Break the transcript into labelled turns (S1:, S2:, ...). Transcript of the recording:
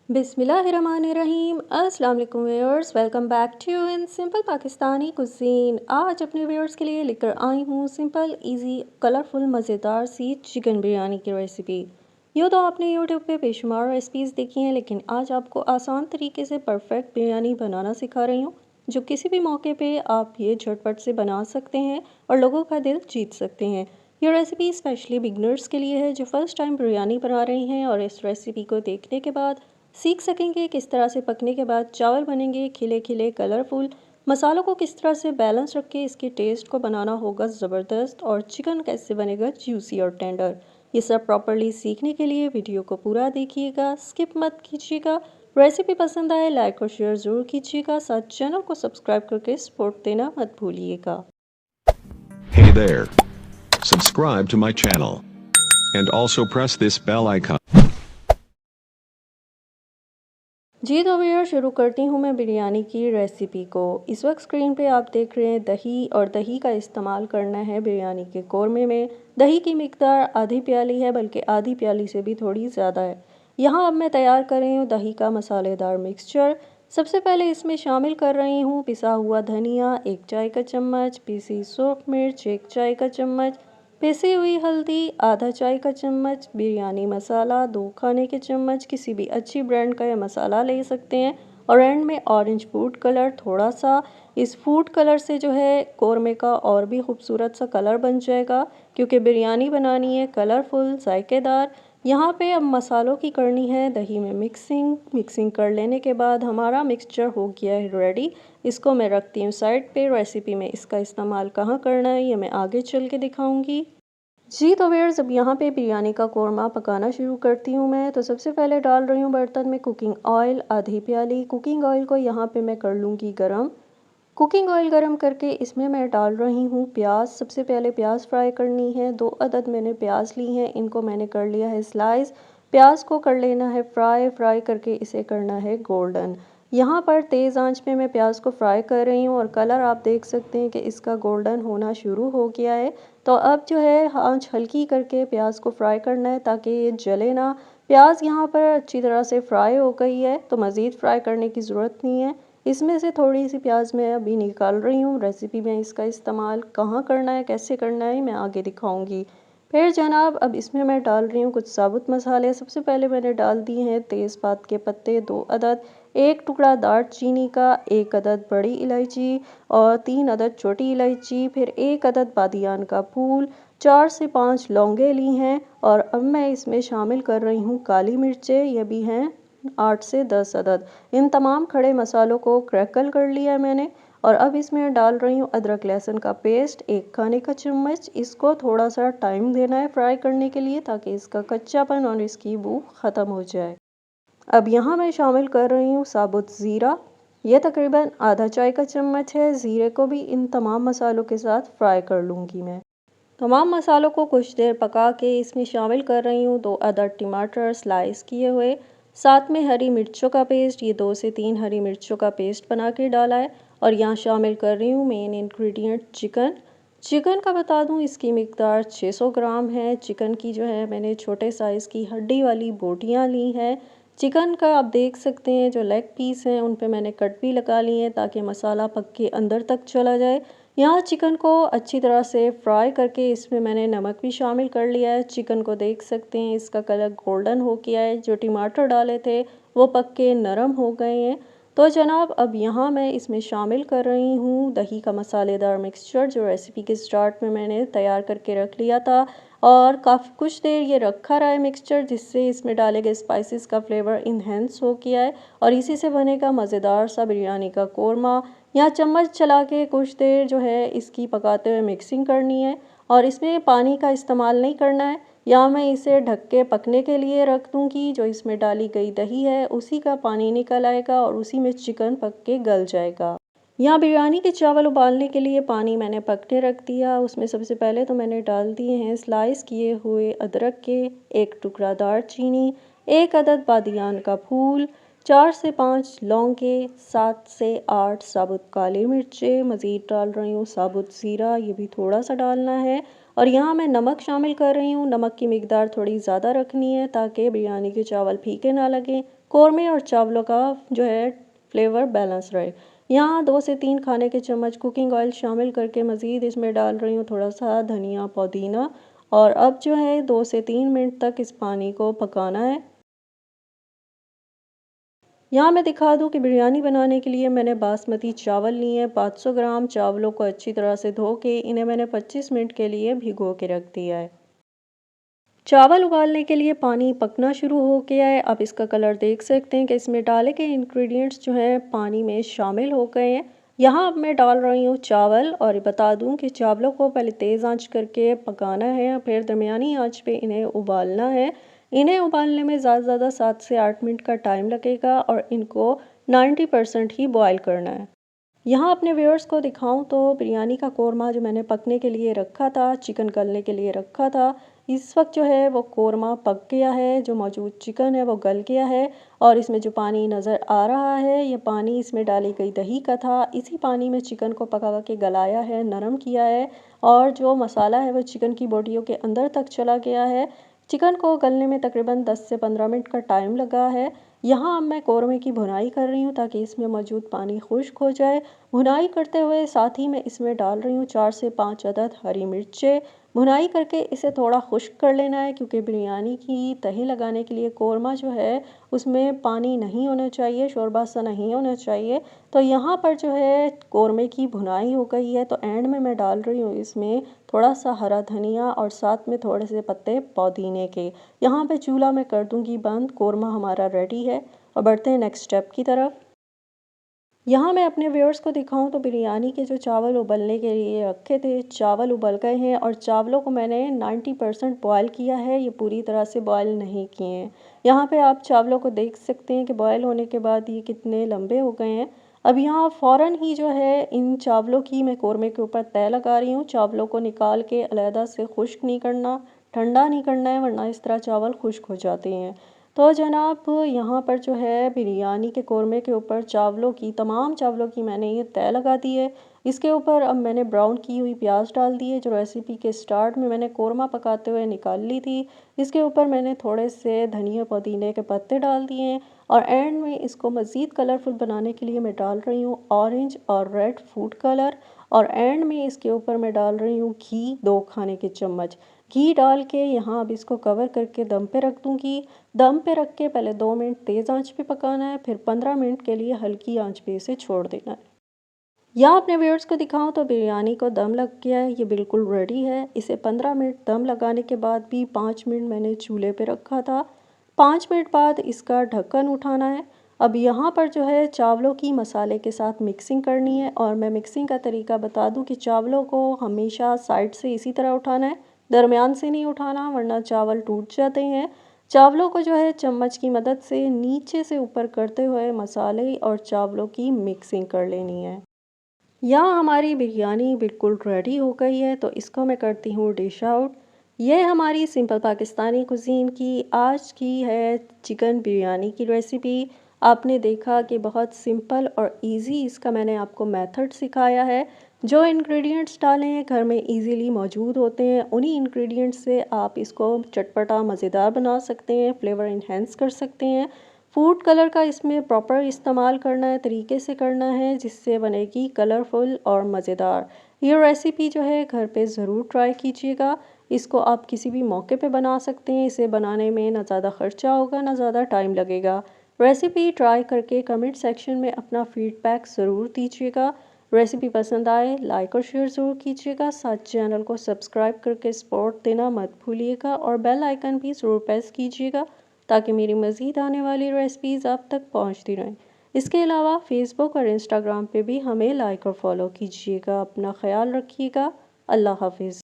S1: बिस्मिल्लाहिर्रहमानिर्रहीम। अस्सलाम वालेकुम viewers, welcome back to in simple Pakistani cuisine. आज अपने व्यूअर्स के लिए लेकर आई हूँ सिंपल इजी कलरफुल मज़ेदार सी चिकन बिरयानी की रेसिपी। यूँ तो आपने यूट्यूब पे बेशुमार रेसिपीज़ देखी हैं, लेकिन आज आपको आसान तरीके से परफेक्ट बिरयानी बनाना सिखा रही हूँ, जो किसी भी मौके पर आप ये झटपट से बना सकते हैं और लोगों का दिल जीत सकते हैं। ये रेसिपी स्पेशली बिगनर्स के लिए है जो फर्स्ट टाइम बिरयानी बना रही हैं, और इस रेसिपी को देखने के बाद सीख सकेंगे किस तरह से पकने के बाद चावल बनेंगे खिले खिले कलरफुल। मसालों को किस तरह से बैलेंस रख के इसके टेस्ट को बनाना होगा ज़बरदस्त, और चिकन कैसे बनेगा जूसी और टेंडर। ये सब प्रॉपरली सीखने के लिए वीडियो को पूरा देखिएगा, स्किप मत कीजिएगा। रेसिपी पसंद आए लाइक और शेयर ज़रूर कीजिएगा, साथ चैनल को सब्सक्राइब करके सपोर्ट देना मत भूलिएगा।
S2: Hey there. Subscribe to my channel. And also press this bell icon.
S1: जी तो भैया शुरू करती हूँ मैं बिरयानी की रेसिपी को। इस वक्त स्क्रीन पे आप देख रहे हैं दही, और दही का इस्तेमाल करना है बिरयानी के कोरमे में। दही की मिकदार आधी प्याली है, बल्कि आधी प्याली से भी थोड़ी ज़्यादा है। यहाँ अब मैं तैयार कर रही हूँ दही का मसालेदार मिक्सचर। सबसे पहले इसमें शामिल कर रही हूँ पिसा हुआ धनिया 1 चाय का चम्मच, पीसी सूख मिर्च 1 चाय का चम्मच, पिसी हुई हल्दी आधा चाय का चम्मच, बिरयानी मसाला 2 खाने के चम्मच, किसी भी अच्छी ब्रांड का यह मसाला ले सकते हैं। और एंड में ऑरेंज फूड कलर थोड़ा सा। इस फूड कलर से जो है कोरमे का और भी खूबसूरत सा कलर बन जाएगा, क्योंकि बिरयानी बनानी है कलरफुल जायकेदार। यहाँ पे अब मसालों की करनी है दही में मिक्सिंग कर लेने के बाद हमारा मिक्सचर हो गया है रेडी। इसको मैं रखती हूँ साइड पे। रेसिपी में इसका इस्तेमाल कहाँ करना है ये मैं आगे चल के दिखाऊंगी। जी तो व्यूअर्स, अब यहाँ पे बिरयानी का कोरमा पकाना शुरू करती हूँ मैं। तो सबसे पहले डाल रही हूँ बर्तन में कुकिंग ऑयल आधी प्याली। कुकिंग ऑयल को यहाँ पे मैं कर लूँगी गरम। कुकिंग ऑयल गरम करके इसमें मैं डाल रही हूँ प्याज। सबसे पहले प्याज फ्राई करनी है। 2 अदद मैंने प्याज ली हैं, इनको मैंने कर लिया है स्लाइस। प्याज को कर लेना है फ्राई करके इसे करना है गोल्डन। यहाँ पर तेज़ आंच पे मैं प्याज को फ्राई कर रही हूँ, और कलर आप देख सकते हैं कि इसका गोल्डन होना शुरू हो गया है। तो अब जो है आंच हल्की करके प्याज को फ्राई करना है ताकि ये जले ना। प्याज यहाँ पर अच्छी तरह से फ्राई हो गई है, तो मज़ीद फ्राई करने की ज़रूरत नहीं है। इसमें से थोड़ी सी प्याज मैं अभी निकाल रही हूँ। रेसिपी में इसका इस्तेमाल कहाँ करना है कैसे करना है मैं आगे दिखाऊंगी। फिर जनाब अब इसमें मैं डाल रही हूँ कुछ साबुत मसाले। सबसे पहले मैंने डाल दिए हैं तेज़पात के पत्ते 2 अदद, 1 टुकड़ा दालचीनी का, 1 अदद बड़ी इलायची और 3 अदद छोटी इलायची, फिर 1 अदद बादियान का फूल, 4 से 5 लौंगे ली हैं। और अब मैं इसमें शामिल कर रही हूँ काली मिर्चें, ये भी हैं 8 से 10 अदद। इन तमाम खड़े मसालों को क्रैकल कर लिया है मैंने। और अब इसमें डाल रही हूँ अदरक लहसुन का पेस्ट 1 खाने का चम्मच। इसको थोड़ा सा टाइम देना है फ्राई करने के लिए, ताकि इसका कच्चापन और इसकी बू ख़त्म हो जाए। अब यहाँ मैं शामिल कर रही हूँ साबुत ज़ीरा। यह तकरीबन आधा चाय का चम्मच है। ज़ीरे को भी इन तमाम मसालों के साथ फ्राई कर लूँगी मैं। तमाम मसालों को कुछ देर पका के इसमें शामिल कर रही हूँ 2 अदद टमाटर स्लाइस किए हुए, साथ में हरी मिर्चों का पेस्ट। ये 2 से 3 हरी मिर्चों का पेस्ट बना के डाला है। और यहाँ शामिल कर रही हूँ मेन इंग्रेडिएंट चिकन का बता दूँ, इसकी मिकदार 600 ग्राम है। चिकन की जो है मैंने छोटे साइज़ की हड्डी वाली बोटियाँ ली हैं। चिकन का आप देख सकते हैं जो लेग पीस हैं उन पे मैंने कट भी लगा लिए हैं, ताकि मसाला पक के अंदर तक चला जाए। यहाँ चिकन को अच्छी तरह से फ्राई करके इसमें मैंने नमक भी शामिल कर लिया है। चिकन को देख सकते हैं इसका कलर गोल्डन हो गया है। जो टमाटर डाले थे वो पक के नरम हो गए हैं। तो जनाब अब यहाँ मैं इसमें शामिल कर रही हूँ दही का मसालेदार मिक्सचर, जो रेसिपी के स्टार्ट में मैंने तैयार करके रख लिया था। और काफ़ी कुछ देर ये रखा रहा है मिक्सचर, जिससे इसमें डाले गए स्पाइसेस का फ्लेवर इन्हेंस हो गया है। और इसी से बनेगा मज़ेदार सा बिरयानी का कोरमा। यहाँ चम्मच चला के कुछ देर जो है इसकी पकाते हुए मिक्सिंग करनी है, और इसमें पानी का इस्तेमाल नहीं करना है। या मैं इसे ढक के पकने के लिए रख दूँगी। जो इसमें डाली गई दही है उसी का पानी निकल आएगा, और उसी में चिकन पक के गल जाएगा। यहाँ बिरयानी के चावल उबालने के लिए पानी मैंने पकने रख दिया। उसमें सबसे पहले तो मैंने डाल दिए हैं स्लाइस किए हुए अदरक के 1 टुकड़ा दालचीनी, 1 अदद बादियान का फूल, 4 से 5 लौंगे, 7 से 8 साबुत काली मिर्चें। मज़ीद डाल रही हूँ साबुत ज़ीरा, ये भी थोड़ा सा डालना है। और यहाँ मैं नमक शामिल कर रही हूँ। नमक की मिकदार थोड़ी ज़्यादा रखनी है ताकि बिरयानी के चावल फीके ना लगें। कौरमे और चावलों का जो है फ्लेवर बैलेंस रहे। यहाँ 2 से 3 खाने के चम्मच कुकिंग ऑयल शामिल करके मज़ीद इसमें डाल रही हूँ थोड़ा सा धनिया पुदीना, और अब जो है 2 से 3 मिनट तक इस पानी को पकाना है। यहाँ मैं दिखा दूँ कि बिरयानी बनाने के लिए मैंने बासमती चावल लिए हैं 500 ग्राम। चावलों को अच्छी तरह से धो के इन्हें मैंने 25 मिनट के लिए भिगो के रख दिया है। चावल उबालने के लिए पानी पकना शुरू हो गया है। आप इसका कलर देख सकते हैं कि इसमें डाले गए इंग्रेडिएंट्स जो हैं पानी में शामिल हो गए हैं। यहाँ अब मैं डाल रही हूँ चावल, और बता दूँ कि चावलों को पहले तेज़ आंच करके पकाना है, फिर दरमियानी आंच पे इन्हें उबालना है। इन्हें उबालने में ज़्यादा 7 से 8 मिनट का टाइम लगेगा और इनको 90% ही बॉयल करना है। यहाँ अपने व्यूअर्स को दिखाऊं तो बिरयानी का कोरमा जो मैंने पकने के लिए रखा था, चिकन गलने के लिए रखा था, इस वक्त जो है वो कोरमा पक गया है। जो मौजूद चिकन है वो गल गया है, और इसमें जो पानी नज़र आ रहा है ये पानी इसमें डाली गई दही का था। इसी पानी में चिकन को पका के गलाया है, नरम किया है, और जो मसाला है वो चिकन की बोटियों के अंदर तक चला गया है। चिकन को गलने में तकरीबन 10 से 15 मिनट का टाइम लगा है। यहाँ अब मैं कौरमे की भुनाई कर रही हूँ ताकि इसमें मौजूद पानी खुश्क हो जाए। भुनाई करते हुए साथ ही मैं इसमें डाल रही हूँ 4 से 5 अदद हरी मिर्चें। भुनाई करके इसे थोड़ा खुश्क कर लेना है, क्योंकि बिरयानी की तहे लगाने के लिए कोरमा जो है उसमें पानी नहीं होना चाहिए, शोरबा सा नहीं होना चाहिए। तो यहाँ पर जो है कौरमे की भुनाई हो गई है, तो एंड में मैं डाल रही हूँ इसमें थोड़ा सा हरा धनिया और साथ में थोड़े से पत्ते पुदीने के। यहाँ पे चूल्हा मैं कर दूँगी बंद। कौरमा हमारा रेडी है, और बढ़ते हैं नेक्स्ट स्टेप की तरफ। यहाँ मैं अपने व्यूअर्स को दिखाऊं तो बिरयानी के जो चावल उबलने के लिए रखे थे, चावल उबल गए हैं, और चावलों को मैंने 90% बॉयल किया है, ये पूरी तरह से बॉयल नहीं किए हैं। यहाँ पे आप चावलों को देख सकते हैं कि बॉयल होने के बाद ये कितने लंबे हो गए हैं। अब यहाँ फ़ौरन ही जो है इन चावलों की मैं कौरमे के ऊपर तय लगा रही हूँ। चावलों को निकाल के अलहदा से खुश्क नहीं करना, ठंडा नहीं करना है, वरना इस तरह चावल खुश्क हो जाते हैं। तो जनाब यहाँ पर जो है बिरयानी के कोरमे के ऊपर तमाम चावलों की मैंने ये तय लगा दी है। इसके ऊपर अब मैंने ब्राउन की हुई प्याज डाल दी है, जो रेसिपी के स्टार्ट में मैंने कोरमा पकाते हुए निकाल ली थी। इसके ऊपर मैंने थोड़े से धनिया पुदीने के पत्ते डाल दिए हैं, और एंड में इसको मज़ीद कलरफुल बनाने के लिए मैं डाल रही हूँ ऑरेंज और रेड फूड कलर, और एंड में इसके ऊपर मैं डाल रही हूँ घी 2 खाने के चम्मच। घी डाल के यहाँ अब इसको कवर करके दम पे रख दूँगी। दम पे रख के पहले 2 मिनट तेज़ आंच पे पकाना है, फिर 15 मिनट के लिए हल्की आंच पे इसे छोड़ देना है। यहाँ अपने व्यूअर्स को दिखाऊं तो बिरयानी को दम लग गया है, ये बिल्कुल रेडी है। इसे 15 मिनट दम लगाने के बाद भी 5 मिनट मैंने चूल्हे पे रखा था। 5 मिनट बाद इसका ढक्कन उठाना है। अब यहाँ पर जो है चावलों की मसाले के साथ मिक्सिंग करनी है, और मैं मिक्सिंग का तरीका बता दूँ कि चावलों को हमेशा साइड से इसी तरह उठाना है, दरमियान से नहीं उठाना, वरना चावल टूट जाते हैं। चावलों को जो है चम्मच की मदद से नीचे से ऊपर करते हुए मसाले और चावलों की मिक्सिंग कर लेनी है। यहाँ हमारी बिरयानी बिल्कुल रेडी हो गई है, तो इसको मैं करती हूँ डिश आउट। ये हमारी सिंपल पाकिस्तानी कुजीन की आज की है चिकन बिरयानी की रेसिपी। आपने देखा कि बहुत सिंपल और इजी इसका मैंने आपको मेथड सिखाया है। जो इंग्रेडिएंट्स डाले हैं घर में इजीली मौजूद होते हैं, उन्हीं इंग्रेडिएंट्स से आप इसको चटपटा मज़ेदार बना सकते हैं, फ्लेवर इन्हेंस कर सकते हैं। फूड कलर का इसमें प्रॉपर इस्तेमाल करना है, तरीके से करना है, जिससे बनेगी कलरफुल और मज़ेदार। ये रेसिपी जो है घर पे ज़रूर ट्राई कीजिएगा। इसको आप किसी भी मौके पे बना सकते हैं। इसे बनाने में ना ज़्यादा ख़र्चा होगा, ना ज़्यादा टाइम लगेगा। रेसिपी ट्राई करके कमेंट सेक्शन में अपना फीडबैक ज़रूर दीजिएगा। रेसिपी पसंद आए लाइक और शेयर ज़रूर कीजिएगा। साथ चैनल को सब्सक्राइब करके सपोर्ट देना मत भूलिएगा, और बेल आइकन भी ज़रूर प्रेस कीजिएगा ताकि मेरी मज़ीद आने वाली रेसिपीज़ आप तक पहुंचती रहें। इसके अलावा फेसबुक और इंस्टाग्राम पे भी हमें लाइक और फॉलो कीजिएगा। अपना ख्याल रखिएगा। अल्लाह हाफिज़।